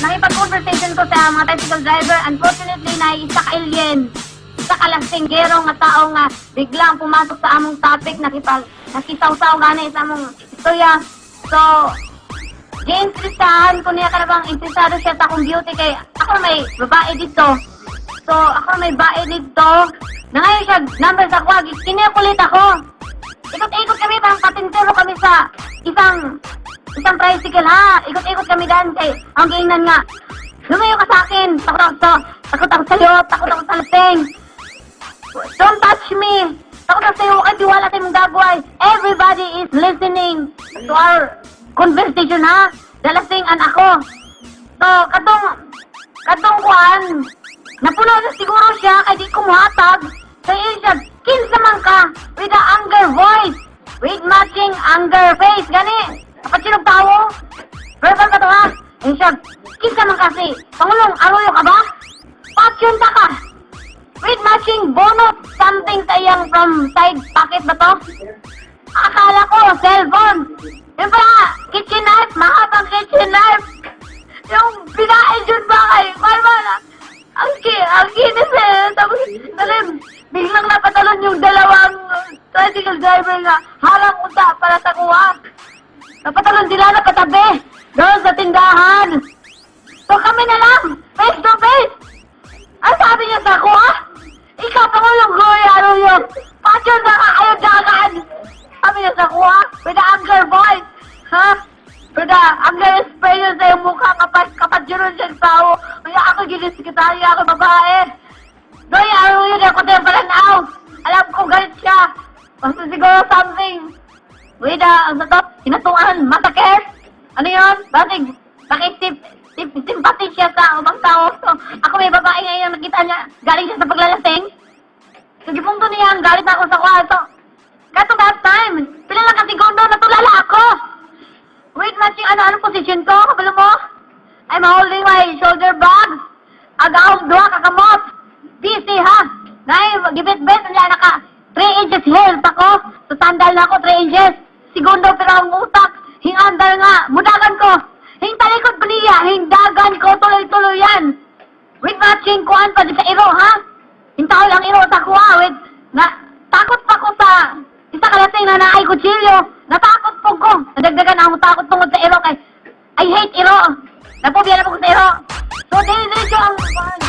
nakipag-conversation ko sa mga tricycle driver. Unfortunately, na isa ka alien, isa ka lastinggero nga tao nga biglang pumasok sa among topic, nakisaw-saw gani sa among istorya. So, gi-interesahan ko niya ka na bang interesado siya sa akong beauty kay ako may babae dito. So, ako may bae dito. Na ngayon siya, number sa kwag, kinikulit ako. Ikot-ikot kami, parang patintero kami sa isang tricycle ha. Ikot-ikot kami dyan kay ang giingnan nga. Lumayo ka sa akin. Takot ako sa'yo. Takot ako sa lasing. Don't touch me. Takot ako sa'yo. Huwag tiwala tayo mong gagaway. Everybody is listening to our conversation ha. Dalasingan ako. So, katong kuhan, napuno na siguro siya kay di ko muhatag. So, yun siya, kinsa man ka with the anger voice, with matching anger face. Gani, kapag sinong tao, verbal ka to ha. Yun siya, kinsa man kasi, Pangulong, aroyo ka ba? Pasyon ta ka. With matching bonus, something sa iyang from side pocket ba to? Akala ko, cellphone. Yung pala, kitchen knife, mahabang kitchen knife. Yung binain dyan ba kayo? Ang kinis eh. Tapos, biglang napatalon yung dalawang tricycle driver nga harang unta para sa kuha. Napatalon sila, napatabi. Doon sa tindahan. So kami na lang, face to face. Ang sabi niya sa kuha? Ikaw, Pangulong Glory Arroyo. Pasyon na kayo dagan. Sabi niya sa kuha, with the anger voice. Ha? With the anger expression sa iyong mukha kapag yun siya tao. Kaya ako ginisikitari, ako babae. Doy, Arroyo na ako tayo palanaw. Alam ko galit siya. Basta siguro something. With the, ang sa top, hinatuan, massacre. Ano yun? Bakit simpati siya sa ubang tao. So, ako may babae ngayon, nakita niya, galing siya sa paglalasing. So, gipunto niya, galit na ako sa kwarto. Kato that time, pila lang kasi segundo, natulala ako. Wait, matching ano position ko, kabalo mo? I'm holding my shoulder bag. Agaw, duha kakamot. PC ha. Nay, gibit-bit, naka 3 inches health ako. So, sandal na ako, 3 inches. Segundo, pero ang utak, hingandal nga, mudagan ko. Hingtalikod pa niya, hingdagan ko, tuloy-tuloy yan. With matching kuhan pa di sa iro, ha? Hintaw lang iro sa kuha, with, takot pa ko sa, isa kalasing na naay kutsilyo. Natakot po ko. Nadagdagan ako takot tungod sa iro kay, I hate iro. Napobya na po ko sa iro. So, dili-diretso ang kuhan.